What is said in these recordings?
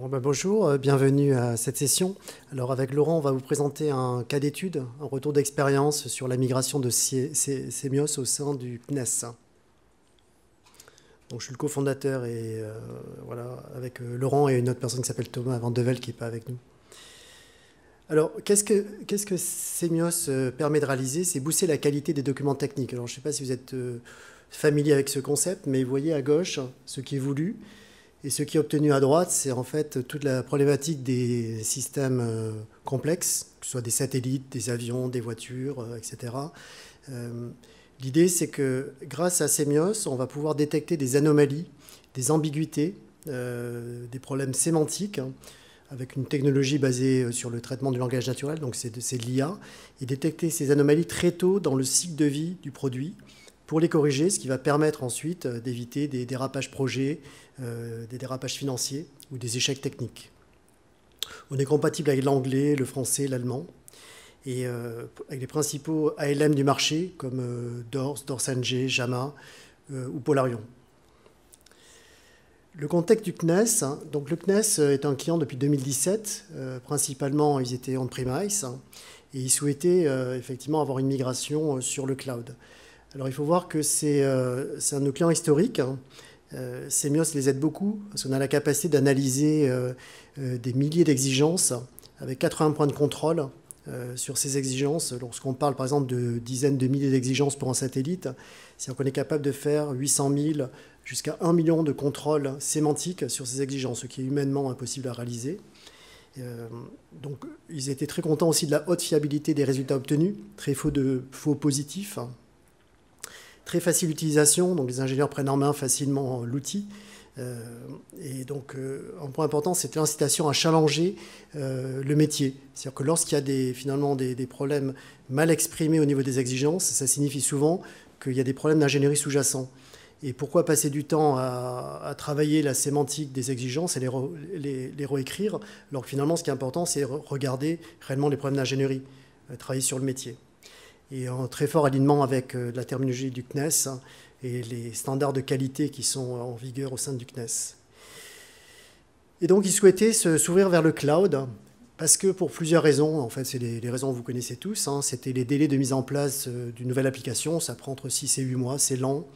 Bonjour, bienvenue à cette session. Alors avec Laurent, on va vous présenter un cas d'étude, un retour d'expérience sur la migration de Semios au sein du CNES. Donc, je suis le cofondateur et voilà, avec Laurent et une autre personne qui s'appelle Thomas Van Devel qui n'est pas avec nous. Alors, qu'est-ce que Semios permet de réaliser? C'est booster la qualité des documents techniques. Alors, je ne sais pas si vous êtes familier avec ce concept, mais vous voyez à gauche ce qui est voulu. Et ce qui est obtenu à droite, c'est en fait toute la problématique des systèmes complexes, que ce soit des satellites, des avions, des voitures, etc. L'idée, c'est que grâce à Semios, on va pouvoir détecter des anomalies, des ambiguïtés, des problèmes sémantiques, avec une technologie basée sur le traitement du langage naturel, donc c'est de l'IA, et détecter ces anomalies très tôt dans le cycle de vie du produit, pour les corriger, ce qui va permettre ensuite d'éviter des dérapages projets, des dérapages financiers ou des échecs techniques. On est compatible avec l'anglais, le français, l'allemand, et avec les principaux ALM du marché, comme Dors, DorsNG, JAMA ou Polarion. Le contexte du CNES, donc le CNES est un client depuis 2017, principalement ils étaient on-premise, et ils souhaitaient effectivement avoir une migration sur le cloud. Alors il faut voir que c'est un de nos clients historiques. Semios les aide beaucoup parce qu'on a la capacité d'analyser des milliers d'exigences avec 80 points de contrôle sur ces exigences. Lorsqu'on parle par exemple de dizaines de milliers d'exigences pour un satellite, si on est capable de faire 800 000 jusqu'à 1 million de contrôles sémantiques sur ces exigences, ce qui est humainement impossible à réaliser. Donc ils étaient très contents aussi de la haute fiabilité des résultats obtenus, très faux positifs. Très facile d'utilisation, donc les ingénieurs prennent en main facilement l'outil. Et donc, un point important, c'est l'incitation à challenger le métier. C'est-à-dire que lorsqu'il y a finalement des problèmes mal exprimés au niveau des exigences, ça signifie souvent qu'il y a des problèmes d'ingénierie sous-jacents. Et pourquoi passer du temps à travailler la sémantique des exigences et les réécrire, alors que finalement, ce qui est important, c'est regarder réellement les problèmes d'ingénierie, travailler sur le métier. Et en très fort alignement avec la terminologie du CNES et les standards de qualité qui sont en vigueur au sein du CNES. Et donc, ils souhaitaient s'ouvrir vers le cloud parce que pour plusieurs raisons, en fait, c'est les raisons que vous connaissez tous, c'était les délais de mise en place d'une nouvelle application, ça prend entre 6 et 8 mois, c'est lent.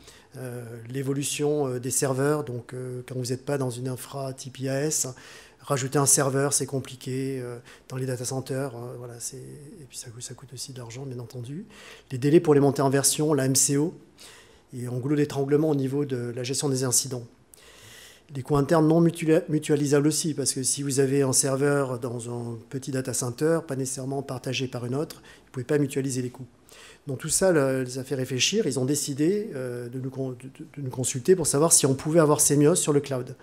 L'évolution des serveurs, donc quand vous n'êtes pas dans une infra type IaaS, rajouter un serveur, c'est compliqué dans les data centers. Voilà, et puis ça coûte aussi de l'argent, bien entendu. Les délais pour les montées en version, la MCO, et un goulot d'étranglement au niveau de la gestion des incidents. Les coûts internes non mutualisables aussi, parce que si vous avez un serveur dans un petit data center, pas nécessairement partagé par une autre, vous ne pouvez pas mutualiser les coûts. Donc tout ça les a fait réfléchir. Ils ont décidé de nous consulter pour savoir si on pouvait avoir Semios sur le cloud.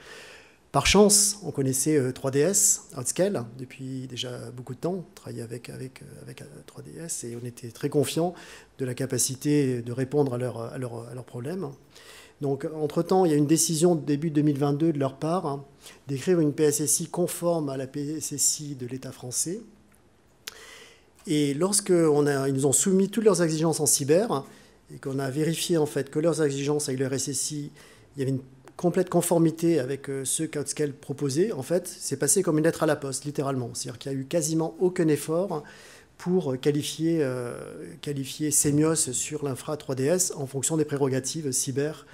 Par chance, on connaissait 3DS, Outscale, depuis déjà beaucoup de temps. On travaillait avec 3DS et on était très confiants de la capacité de répondre à leurs problèmes. Donc, entre-temps, il y a une décision début 2022 de leur part d'écrire une PSSI conforme à la PSSI de l'État français. Et lorsqu'ils nous ont soumis toutes leurs exigences en cyber et qu'on a vérifié en fait que leurs exigences avec le RSSI, il y avait une complète conformité avec ce qu'Outscale proposait, en fait, c'est passé comme une lettre à la poste, littéralement. C'est-à-dire qu'il n'y a eu quasiment aucun effort pour qualifier Semios sur l'infra 3DS en fonction des prérogatives cyber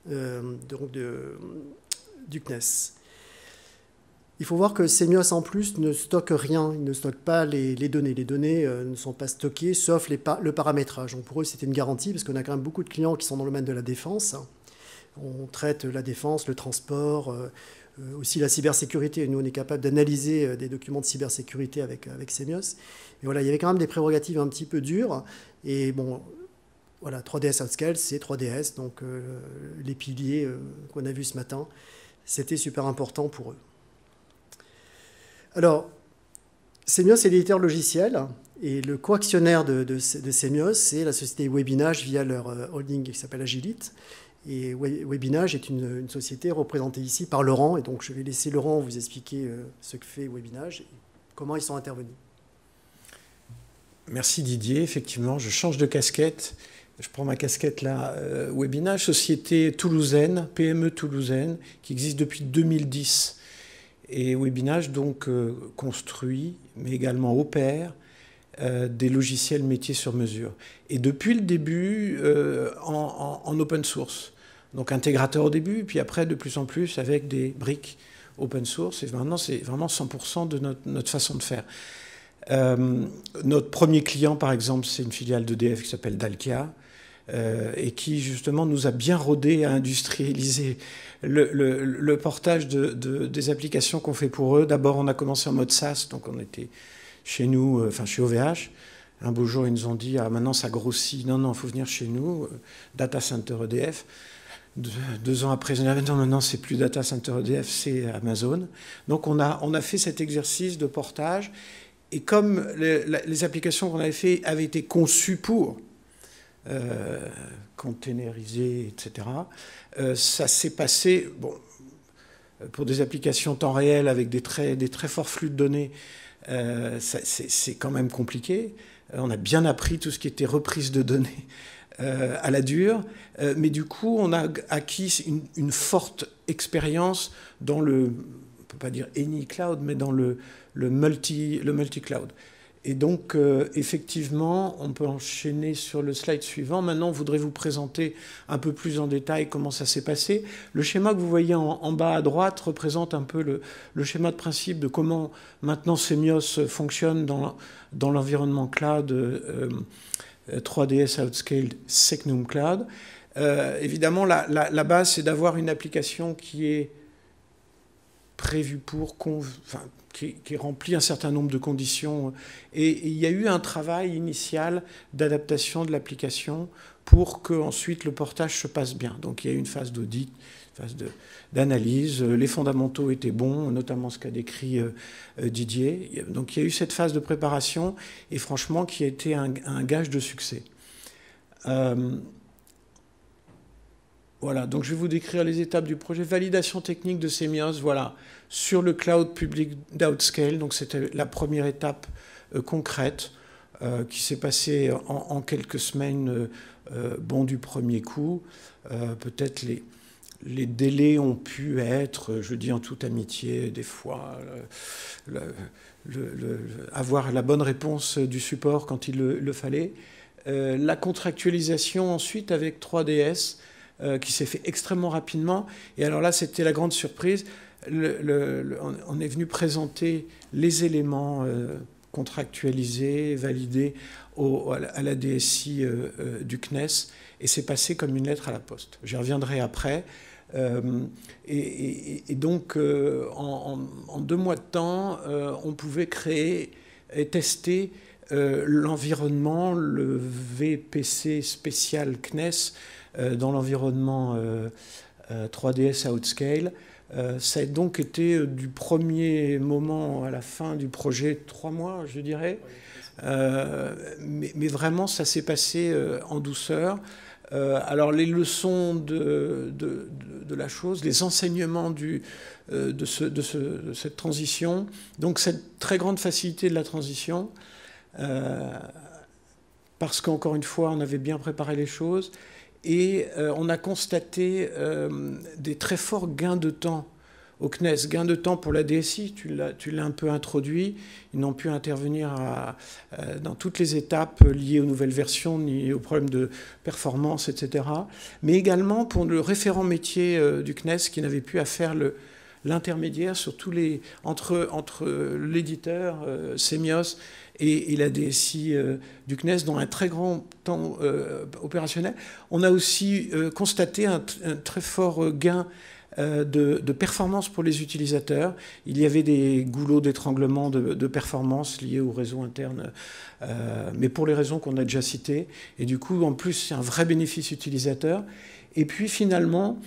du CNES. Il faut voir que Semios, en plus, ne stocke rien. Il ne stocke pas les données. Les données ne sont pas stockées, sauf le paramétrage. Donc pour eux, c'était une garantie, parce qu'on a quand même beaucoup de clients qui sont dans le domaine de la défense. On traite la défense, le transport, aussi la cybersécurité. Nous, on est capable d'analyser des documents de cybersécurité avec Semios. Et voilà, il y avait quand même des prérogatives un petit peu dures. Et bon, voilà, 3DS Outscale, c'est 3DS. Donc, les piliers qu'on a vus ce matin, c'était super important pour eux. Alors, Semios est l'éditeur logiciel. Et le co-actionnaire de Semios, c'est la société Webinage via leur holding qui s'appelle Agilite. Et Webinage est une société représentée ici par Laurent. Et donc, je vais laisser Laurent vous expliquer ce que fait Webinage et comment ils sont intervenus. Merci Didier. Effectivement, je change de casquette. Je prends ma casquette là. Webinage, société toulousaine, PME toulousaine, qui existe depuis 2010. Et Webinage donc construit, mais également opère des logiciels métiers sur mesure. Et depuis le début, en open source. Donc intégrateur au début, puis après de plus en plus avec des briques open source. Et maintenant, c'est vraiment 100% de notre façon de faire. Notre premier client, par exemple, c'est une filiale d'EDF qui s'appelle Dalkia, et qui justement nous a bien rodé à industrialiser le portage des applications qu'on fait pour eux. D'abord, on a commencé en mode SaaS, donc on était chez nous, enfin chez OVH. Un beau jour, ils nous ont dit « Ah, maintenant ça grossit, non, il faut venir chez nous, Data Center EDF ». 2 ans après, ils ont dit « Non, maintenant c'est plus Data Center EDF, c'est Amazon ». Donc on a fait cet exercice de portage. Et comme les applications qu'on avait fait avaient été conçues pour containeriser, etc., ça s'est passé, bon, pour des applications temps réel avec des très forts flux de données, c'est quand même compliqué. On a bien appris tout ce qui était reprise de données à la dure, mais du coup, on a acquis une forte expérience dans le, on ne peut pas dire any cloud, mais dans le multi-cloud. Et donc, effectivement, on peut enchaîner sur le slide suivant. Maintenant, on voudrait vous présenter un peu plus en détail comment ça s'est passé. Le schéma que vous voyez en bas à droite représente un peu le schéma de principe de comment maintenant Semios fonctionne dans l'environnement cloud 3DS Outscaled Secnum Cloud. Évidemment, la base, c'est d'avoir une application qui est prévue pour... qui remplit un certain nombre de conditions. Et il y a eu un travail initial d'adaptation de l'application pour qu'ensuite le portage se passe bien. Donc il y a eu une phase d'audit, une phase d'analyse. Les fondamentaux étaient bons, notamment ce qu'a décrit Didier. Donc il y a eu cette phase de préparation, et franchement, qui a été un gage de succès. Voilà, donc je vais vous décrire les étapes du projet. Validation technique de Semios, voilà, sur le cloud public d'Outscale. Donc c'était la première étape concrète qui s'est passée en quelques semaines, bon, du premier coup. Peut-être les délais ont pu être, je dis en toute amitié, des fois, avoir la bonne réponse du support quand il le fallait. La contractualisation ensuite avec 3DS, qui s'est fait extrêmement rapidement. Et alors là, c'était la grande surprise. On est venu présenter les éléments contractualisés, validés à la DSI du CNES, et c'est passé comme une lettre à la poste. J'y reviendrai après. Et donc, en 2 mois de temps, on pouvait créer et tester l'environnement, le VPC spécial CNES, dans l'environnement 3DS Outscale. Ça a donc été du premier moment à la fin du projet 3 mois, je dirais. Mais vraiment, ça s'est passé en douceur. Alors, les leçons de la chose, les enseignements de cette transition, donc cette très grande facilité de la transition, parce qu'encore une fois, on avait bien préparé les choses. Et on a constaté des très forts gains de temps au CNES. Gains de temps pour la DSI, tu l'as un peu introduit. Ils n'ont pu intervenir dans toutes les étapes liées aux nouvelles versions, ni aux problèmes de performance, etc. Mais également pour le référent métier du CNES qui n'avait plus à faire l'intermédiaire entre l'éditeur Semios et la DSI du CNES dans un très grand temps opérationnel. On a aussi constaté un très fort gain de performance pour les utilisateurs. Il y avait des goulots d'étranglement de performance liés au réseau interne, mais pour les raisons qu'on a déjà citées. Et du coup, en plus, c'est un vrai bénéfice utilisateur. Et puis finalement,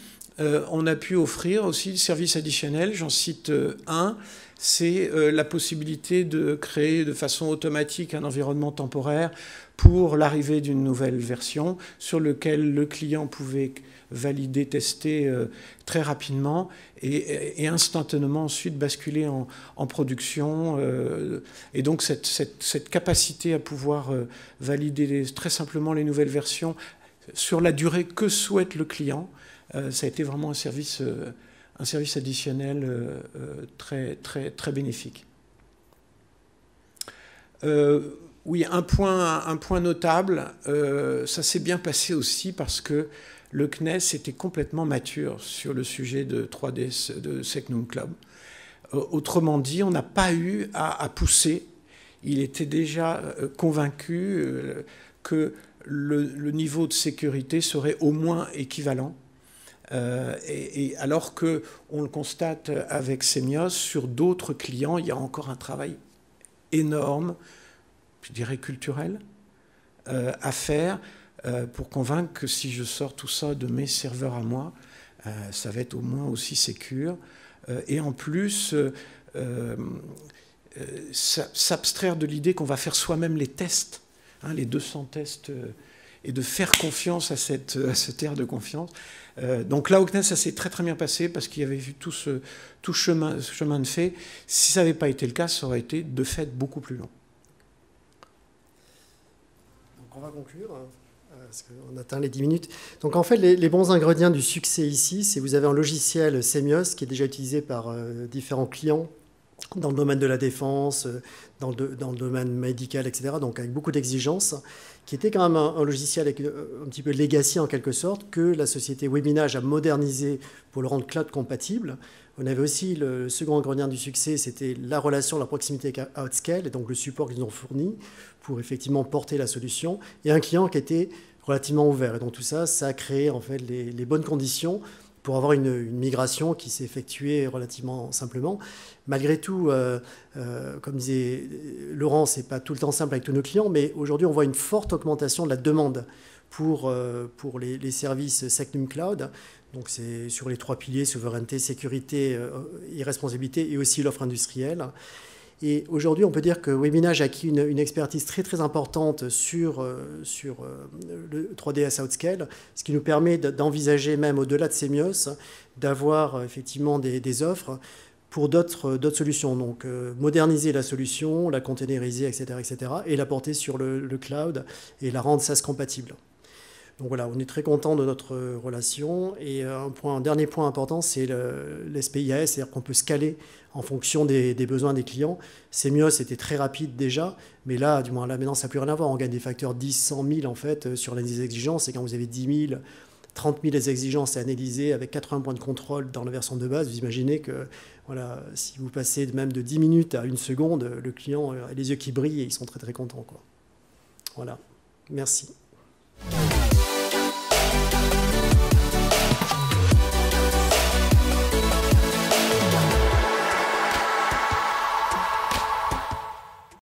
on a pu offrir aussi des services additionnels. J'en cite un. C'est la possibilité de créer de façon automatique un environnement temporaire pour l'arrivée d'une nouvelle version sur lequel le client pouvait valider, tester très rapidement et instantanément ensuite basculer en production. Et donc cette capacité à pouvoir valider très simplement les nouvelles versions sur la durée que souhaite le client, ça a été vraiment un service service additionnel très, très, très bénéfique. Oui, un point notable, ça s'est bien passé aussi parce que le CNES était complètement mature sur le sujet de 3D de Secnum Club. Autrement dit, on n'a pas eu à pousser. Il était déjà convaincu que le niveau de sécurité serait au moins équivalent. Et alors qu'on le constate avec Semios, sur d'autres clients, il y a encore un travail énorme, je dirais culturel, à faire pour convaincre que si je sors tout ça de mes serveurs à moi, ça va être au moins aussi sécure. Et en plus, s'abstraire de l'idée qu'on va faire soi-même les tests, hein, les 200 tests, et de faire confiance à cette ère de confiance. Donc là, au CNES, ça s'est très très bien passé parce qu'il y avait vu tout chemin de fait. Si ça n'avait pas été le cas, ça aurait été de fait beaucoup plus long. Donc on va conclure, parce qu'on atteint les 10 minutes. Donc en fait, les bons ingrédients du succès ici, c'est vous avez un logiciel Semios qui est déjà utilisé par différents clients dans le domaine de la défense, dans le domaine médical, etc., donc avec beaucoup d'exigences, qui était quand même un logiciel avec un petit peu legacy en quelque sorte, que la société Webinage a modernisé pour le rendre cloud compatible. On avait aussi le second ingrédient du succès, c'était la relation, la proximité avec Outscale, et donc le support qu'ils nous ont fourni pour effectivement porter la solution, et un client qui était relativement ouvert. Et donc tout ça, ça a créé en fait les bonnes conditions pour avoir une migration qui s'est effectuée relativement simplement. Malgré tout, comme disait Laurent, ce n'est pas tout le temps simple avec tous nos clients, mais aujourd'hui, on voit une forte augmentation de la demande pour les services Secnum Cloud. Donc, c'est sur les 3 piliers, souveraineté, sécurité et responsabilité, et aussi l'offre industrielle. Et aujourd'hui, on peut dire que Webinage a acquis une expertise très très importante sur le 3DS Outscale, ce qui nous permet d'envisager même au-delà de Semios, d'avoir effectivement des offres pour d'autres solutions. Donc moderniser la solution, la containeriser, etc., et la porter sur le cloud et la rendre SaaS compatible. Donc voilà, on est très content de notre relation. Et un dernier point important, c'est l'SPIAS, c'est-à-dire qu'on peut scaler en fonction des besoins des clients. Semios était très rapide déjà, mais là, du moins là maintenant, ça n'a plus rien à voir. On gagne des facteurs 10, 100 000 en fait sur les exigences. Et quand vous avez 10 000, 30 000 exigences à analyser avec 80 points de contrôle dans la version de base, vous imaginez que voilà, si vous passez même de 10 minutes à 1 seconde, le client a les yeux qui brillent et ils sont très très contents, quoi. Voilà, merci.